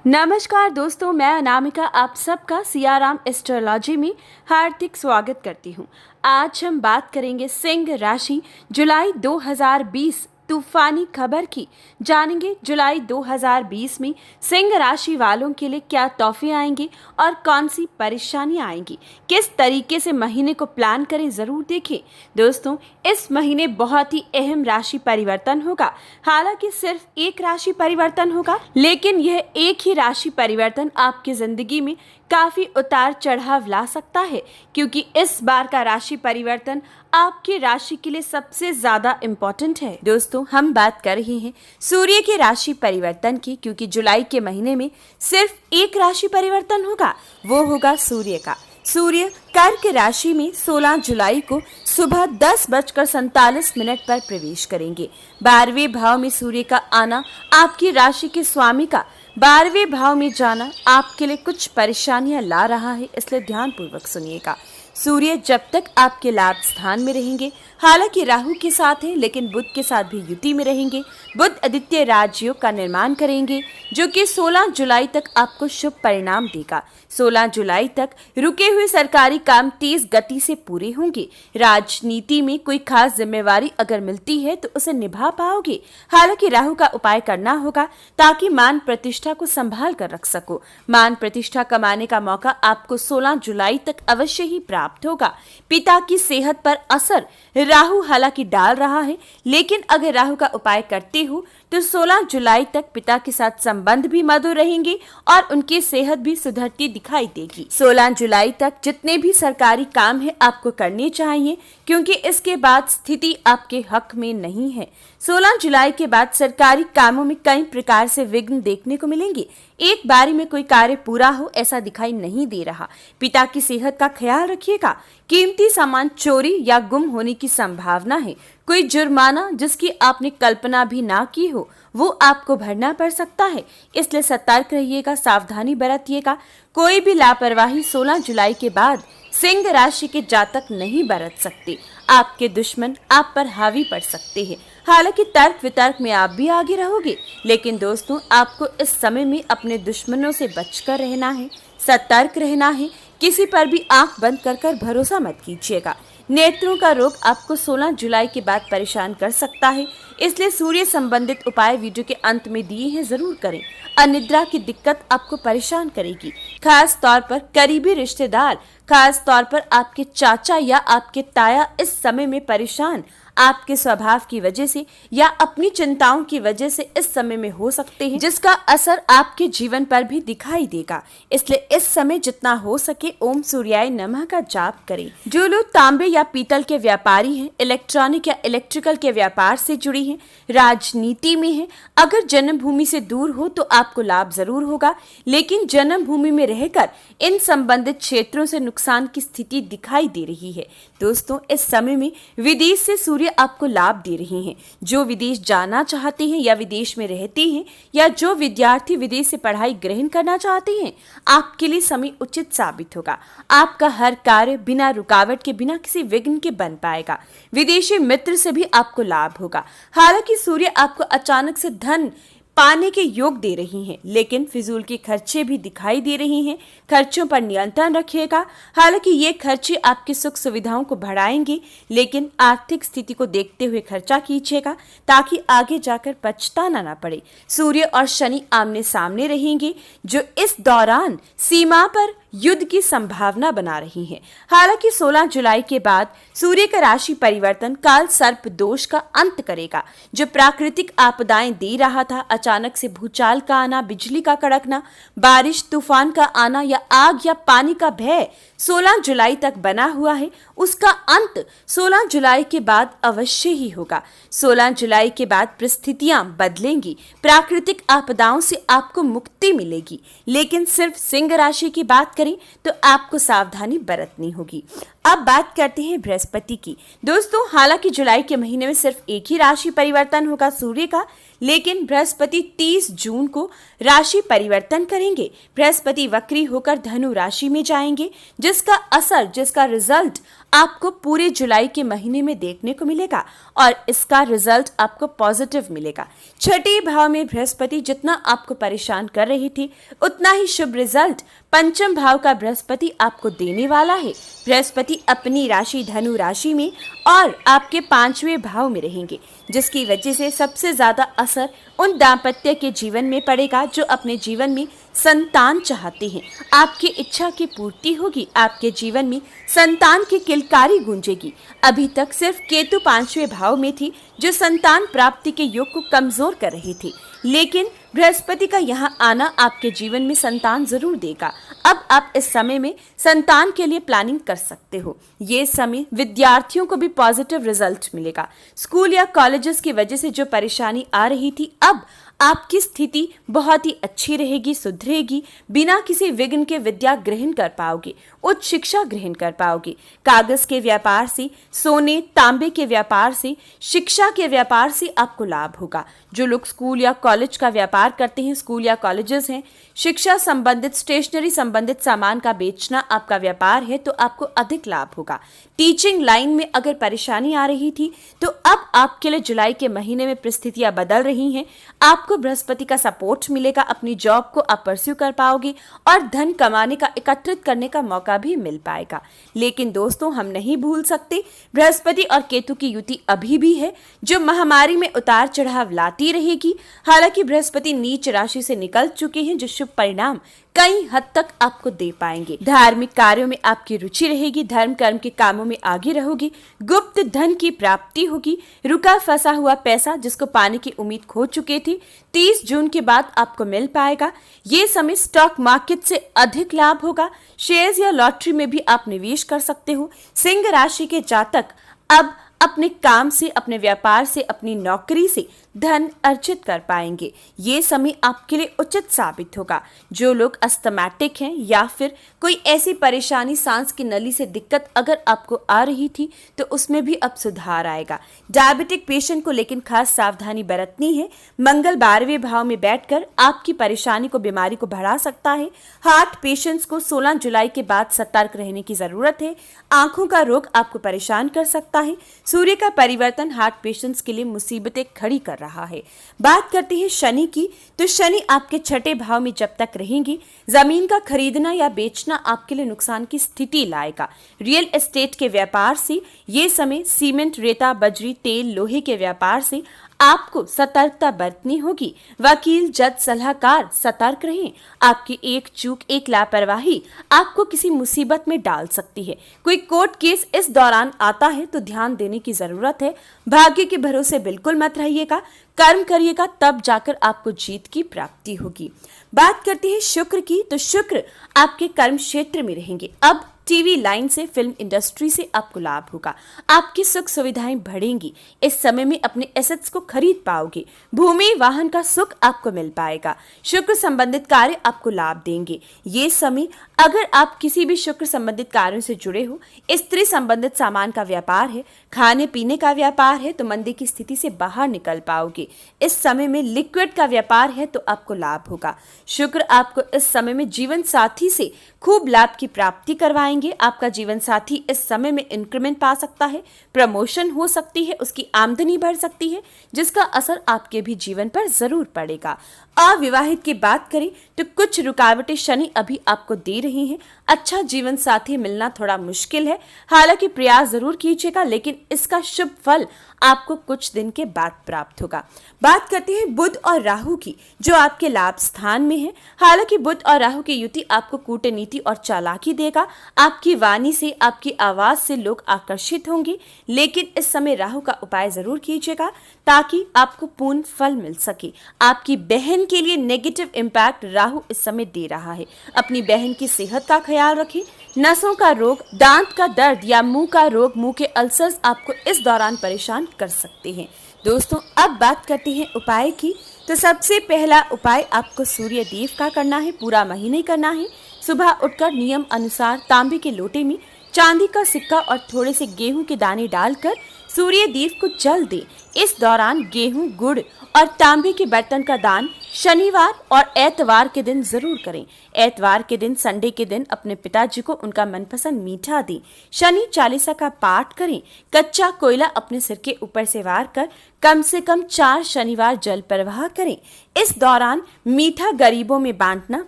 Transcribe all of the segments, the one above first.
नमस्कार दोस्तों, मैं अनामिका आप सबका सियाराम एस्ट्रोलॉजी में हार्दिक स्वागत करती हूँ। आज हम बात करेंगे सिंह राशि जुलाई 2020 तूफानी खबर की। जानेंगे जुलाई 2020 में सिंह राशि वालों के लिए क्या तोहफे आएंगे और कौन सी परेशानियां आएंगी, किस तरीके से महीने को प्लान करें, ज़रूर देखें। दोस्तों, इस महीने बहुत ही अहम राशि परिवर्तन होगा। हालांकि सिर्फ एक राशि परिवर्तन होगा, लेकिन यह एक ही राशि परिवर्तन आपकी ज़िंदगी में काफ़ी उतार चढ़ाव ला सकता है, क्योंकि इस बार का राशि परिवर्तन आपकी राशि के लिए सबसे ज़्यादा इम्पोर्टेंट है। दोस्तों, हम बात कर रहे हैं सूर्य के राशि परिवर्तन की, क्योंकि जुलाई के महीने में सिर्फ एक राशि परिवर्तन होगा, वो होगा सूर्य का। सूर्य कर्क राशि में 16 जुलाई को सुबह 10:47 पर प्रवेश करेंगे। 12वें भाव में सूर्य का आना, आपकी राशि के स्वामी का 12वें भाव में जाना आपके लिए कुछ परेशानियां ला रहा है, इसलिए ध्यान पूर्वक सुनिएगा। सूर्य जब तक आपके लाभ स्थान में रहेंगे, हालांकि राहु के साथ है, लेकिन बुध के साथ भी युति में रहेंगे। बुध आदित्य राजयोग का निर्माण करेंगे, जो कि 16 जुलाई तक आपको शुभ परिणाम देगा। 16 जुलाई तक रुके हुए सरकारी काम तेज गति से पूरे होंगे। राजनीति में कोई खास जिम्मेवारी अगर मिलती है तो उसे निभा पाओगे। हालांकि राहु का उपाय करना होगा, ताकि मान प्रतिष्ठा को संभाल कर रख सको। मान प्रतिष्ठा कमाने का मौका आपको 16 जुलाई तक अवश्य ही प्राप्त होगा। पिता की सेहत पर असर राहु हालांकि डाल रहा है, लेकिन अगर राहु का उपाय करते हो तो 16 जुलाई तक पिता के साथ संबंध भी मधुर रहेंगे और उनकी सेहत भी सुधरती दिखाई देगी। 16 जुलाई तक जितने भी सरकारी काम है आपको करने चाहिए, क्योंकि इसके बाद स्थिति आपके हक में नहीं है। 16 जुलाई के बाद सरकारी कामों में कई प्रकार से विघ्न देखने को मिलेंगे। एक बारी में कोई कार्य पूरा हो ऐसा दिखाई नहीं दे रहा। पिता की सेहत का ख्याल रखिएगा। कीमती सामान चोरी या गुम होने की संभावना है। कोई जुर्माना जिसकी आपने कल्पना भी ना की हो, वो आपको भरना पड़ सकता है, इसलिए सतर्क रहिएगा, सावधानी बरतिएगा। कोई भी लापरवाही 16 जुलाई के बाद सिंह राशि के जातक नहीं बरत सकते। आपके दुश्मन आप पर हावी पड़ सकते हैं। हालांकि तर्क वितर्क में आप भी आगे रहोगे, लेकिन दोस्तों, आपको इस समय में अपने दुश्मनों से बचकर रहना है, सतर्क रहना है। किसी पर भी आंख बंद कर भरोसा मत कीजिएगा। नेत्रों का रोग आपको 16 जुलाई के बाद परेशान कर सकता है, इसलिए सूर्य संबंधित उपाय वीडियो के अंत में दिए हैं, जरूर करें। अनिद्रा की दिक्कत आपको परेशान करेगी, खास तौर पर करीबी रिश्तेदार, खास तौर पर आपके चाचा या आपके ताया इस समय में परेशान आपके स्वभाव की वजह से या अपनी चिंताओं की वजह से इस समय में हो सकते हैं, जिसका असर आपके जीवन पर भी दिखाई देगा। इसलिए इस समय जितना हो सके ओम सूर्याय नमः का जाप करें। जो लोग तांबे या पीतल के व्यापारी हैं, इलेक्ट्रॉनिक या इलेक्ट्रिकल के व्यापार से जुड़ी हैं, राजनीति में हैं, अगर जन्मभूमि से दूर हो तो आपको लाभ जरूर होगा, लेकिन जन्मभूमि में रहकर इन संबंधित क्षेत्रों से नुकसान की स्थिति दिखाई दे रही है। दोस्तों, इस समय में विदेश से सूर्य आपको लाभ दे रहे हैं। जो विदेश जाना चाहते हैं या विदेश में रहते हैं, या जो विद्यार्थी विदेश से पढ़ाई ग्रहण करना चाहते हैं, आपके लिए समय उचित साबित होगा। आपका हर कार्य बिना रुकावट के, बिना किसी विघ्न के बन पाएगा। विदेशी मित्र से भी आपको लाभ होगा। हालांकि सूर्य आपको अचानक से धन पाने के योग दे रही हैं, लेकिन फिजूल के खर्चे भी दिखाई दे रही हैं। खर्चों पर नियंत्रण रखिएगा। हालांकि ये खर्चे आपकी सुख सुविधाओं को बढ़ाएंगे, लेकिन आर्थिक स्थिति को देखते हुए खर्चा कीजिएगा, ताकि आगे जाकर पछताना ना पड़े। सूर्य और शनि आमने सामने रहेंगे, जो इस दौरान सीमा पर युद्ध की संभावना बना रही है। हालांकि 16 जुलाई के बाद सूर्य का राशि परिवर्तन काल सर्प दोष का अंत करेगा, जो प्राकृतिक आपदाएं दे रहा था। अचानक से भूचाल का आना, बिजली का कड़कना, बारिश तूफान का आना या आग या पानी का भय 16 जुलाई तक बना हुआ है, उसका अंत 16 जुलाई के बाद अवश्य ही होगा। 16 जुलाई के बाद परिस्थितियां बदलेंगी, प्राकृतिक आपदाओं से आपको मुक्ति मिलेगी, लेकिन सिर्फ सिंह राशि की बात करें तो आपको सावधानी बरतनी होगी। अब बात करते हैं बृहस्पति की। दोस्तों, हालांकि जुलाई के महीने में सिर्फ एक ही राशि परिवर्तन होगा सूर्य का, लेकिन बृहस्पति 30 जून को राशि परिवर्तन करेंगे। बृहस्पति वक्री होकर धनु राशि में जाएंगे, जिसका असर, जिसका रिजल्ट आपको पूरे जुलाई के महीने में देखने को मिलेगा और इसका रिजल्ट आपको पॉजिटिव मिलेगा। छठे भाव में बृहस्पति जितना आपको परेशान कर रही थी, उतना ही शुभ रिजल्ट पंचम भाव का बृहस्पति आपको देने वाला है। बृहस्पति अपनी राशि धनु राशि में और आपके 5वें भाव में रहेंगे, जिसकी वजह से सबसे ज्यादा असर उन दाम्पत्य के जीवन में पड़ेगा जो अपने जीवन में संतान चाहते हैं। आपकी इच्छा की पूर्ति होगी, आपके जीवन में संतान की किलकारी गूंजेगी। अभी तक सिर्फ केतु 5वें भाव में थी, जो संतान प्राप्ति के योग को कमजोर कर रही थी, लेकिन बृहस्पति का यहाँ आना आपके जीवन में संतान जरूर देगा। अब आप इस समय में संतान के लिए प्लानिंग कर सकते हो। ये समय विद्यार्थियों को भी पॉजिटिव रिजल्ट मिलेगा। स्कूल या कॉलेजेस की वजह से जो परेशानी आ रही थी, अब आपकी स्थिति बहुत ही अच्छी रहेगी, सुधरेगी। बिना किसी विघ्न के विद्या ग्रहण कर पाओगे, उच्च शिक्षा ग्रहण कर पाओगे। कागज के व्यापार से, सोने तांबे के व्यापार से, शिक्षा के व्यापार से आपको लाभ होगा। जो लोग स्कूल या कॉलेज का व्यापार करते हैं, स्कूल या कॉलेजेस हैं, शिक्षा संबंधित, स्टेशनरी संबंधित सामान का बेचना आपका व्यापार है, तो आपको अधिक लाभ होगा। टीचिंग लाइन में अगर परेशानी आ रही थी, तो अब आपके लिए जुलाई के महीने में परिस्थितियां बदल रही हैं। आपको बृहस्पति का सपोर्ट मिलेगा, अपनी जॉब को आप परस्यू कर पाओगे और धन कमाने का, एकत्रित करने का मौका भी मिल पाएगा। लेकिन दोस्तों, हम नहीं भूल सकते, बृहस्पति और केतु की युति अभी भी है, जो महामारी में उतार चढ़ाव लाती रहेगी। हालांकि बृहस्पति नीच राशि से निकल चुके हैं, जो शुभ परिणाम कई हद तक आपको दे पाएंगे। धार्मिक कार्यों में आपकी रुचि रहेगी, धर्म कर्म के कामों में आगे रहोगी, गुप्त धन की प्राप्ति होगी। रुका फंसा हुआ पैसा जिसको पाने की उम्मीद खो चुके थे, 30 जून के बाद आपको मिल पाएगा। ये समय स्टॉक मार्केट से अधिक लाभ होगा। शेयर्स या लॉटरी में भी आप निवेश कर सकते हो। सिंह राशि के जातक अब अपने काम से, अपने व्यापार से, अपनी नौकरी से धन अर्जित कर पाएंगे। ये समय आपके लिए उचित साबित होगा। जो लोग अस्थमैटिक हैं या फिर कोई ऐसी परेशानी, सांस की नली से दिक्कत अगर आपको आ रही थी, तो उसमें भी अब सुधार आएगा। डायबिटिक पेशेंट को लेकिन खास सावधानी बरतनी है। मंगल 12वें भाव में बैठकर आपकी परेशानी को, बीमारी को बढ़ा सकता है। हार्ट पेशेंट्स को 16 जुलाई के बाद सतर्क रहने की जरूरत है। आंखों का रोग आपको परेशान कर सकता है। सूर्य का परिवर्तन हार्ट पेशेंट्स के लिए मुसीबतें खड़ी कर रहा है। बात करते हैं शनि की, तो शनि आपके छठे भाव में जब तक रहेंगे, जमीन का खरीदना या बेचना आपके लिए नुकसान की स्थिति लाएगा। रियल एस्टेट के व्यापार से ये समय, सीमेंट, रेता, बजरी, तेल, लोहे के व्यापार से आपको सतर्कता बरतनी होगी। वकील, जज, सलाहकार सतर्क रहें। आपकी एक चूक, एक लापरवाही आपको किसी मुसीबत में डाल सकती है। कोई कोर्ट केस इस दौरान आता है तो ध्यान देने की जरूरत है। भाग्य के भरोसे बिल्कुल मत रहिएगा, कर्म करिएगा, तब जाकर आपको जीत की प्राप्ति होगी। बात करते हैं शुक्र की, तो शुक्र आपके कर्म क्षेत्र में रहेंगे। अब टीवी लाइन से, फिल्म इंडस्ट्री से आपको लाभ होगा। आपकी सुख सुविधाएं बढ़ेंगी। इस समय में अपने एसेट्स को खरीद पाओगे। भूमि, वाहन का सुख आपको मिल पाएगा। शुक्र संबंधित कार्य आपको लाभ देंगे। ये समय अगर आप किसी भी शुक्र संबंधित कार्यों से जुड़े हो, स्त्री संबंधित सामान का व्यापार है, खाने पीने का व्यापार है, तो मंदी की स्थिति से बाहर निकल पाओगे। इस समय में लिक्विड का व्यापार है तो आपको लाभ होगा। शुक्र आपको इस समय में जीवन साथी से खूब लाभ की प्राप्ति करवाएंगे। आपका जीवन साथी इस समय में इंक्रीमेंट पा सकता है, प्रमोशन हो सकती है, उसकी आमदनी बढ़ सकती है, जिसका असर आपके भी जीवन पर जरूर पड़ेगा। अविवाहित की बात करें तो कुछ रुकावटें शनि अभी आपको दे रही हैं। अच्छा जीवन साथी मिलना थोड़ा मुश्किल है, हालांकि प्रयास जरूर कीजिएगा, लेकिन इसका शुभ फल आपको कुछ दिन के बाद प्राप्त होगा। बात करते हैं बुध और राहु की, जो आपके लाभ स्थान में है। हालांकि बुध और राहु की युति आपको कूटनीति और चालाकी देगा। आपकी वाणी से, आपकी आवाज से लोग आकर्षित होंगे, लेकिन इस समय राहु का उपाय जरूर कीजिएगा ताकि आपको पूर्ण फल मिल सके। आपकी बहन के लिए नेगेटिव इम्पैक्ट राहु इस समय दे रहा है। अपनी बहन की सेहत का ख्याल रखें। नसों का रोग, दांत का दर्द या मुंह का रोग, मुंह के अल्सर्स आपको इस दौरान परेशान कर सकते हैं। दोस्तों, अब बात करते हैं उपाय की, तो सबसे पहला उपाय आपको सूर्य देव का करना है, पूरा महीने करना है। सुबह उठकर नियम अनुसार तांबे के लोटे में चांदी का सिक्का और थोड़े से गेहूं के दाने डालकर सूर्य देव को जल दे। इस दौरान गेहूं, गुड़ और तांबे के बर्तन का दान शनिवार और एतवार के दिन जरूर करें। एतवार के दिन, संडे के दिन अपने पिताजी को उनका मनपसंद मीठा दें। शनि चालीसा का पाठ करें। कच्चा कोयला अपने सिर के ऊपर से वार कर कम से कम 4 शनिवार जल प्रवाह करें। इस दौरान मीठा गरीबों में बांटना,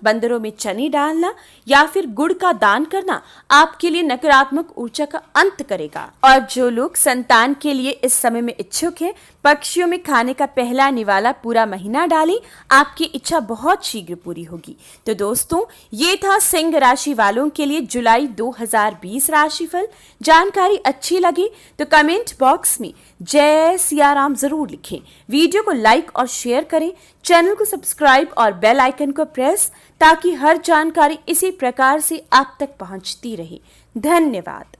बंदरों में चने डालना या फिर गुड़ का दान करना आपके लिए नकारात्मक ऊर्जा का अंत करेगा। और जो लोग संतान के लिए इस समय में इच्छुक हैं, पक्षियों में खाने का पहला निवाला पूरा महीना डालें। आपकी इच्छा बहुत शीघ्र पूरी होगी। तो दोस्तों, ये था सिंह राशि वालों के लिए जुलाई 2020 राशिफल। जानकारी अच्छी लगी तो कमेंट बॉक्स में जय सिया राम जरूर लिखें। वीडियो को लाइक और शेयर करें। चैनल को सब्सक्राइब और बेल आइकन को प्रेस, ताकि हर जानकारी इसी प्रकार से आप तक पहुंचती रहे। धन्यवाद।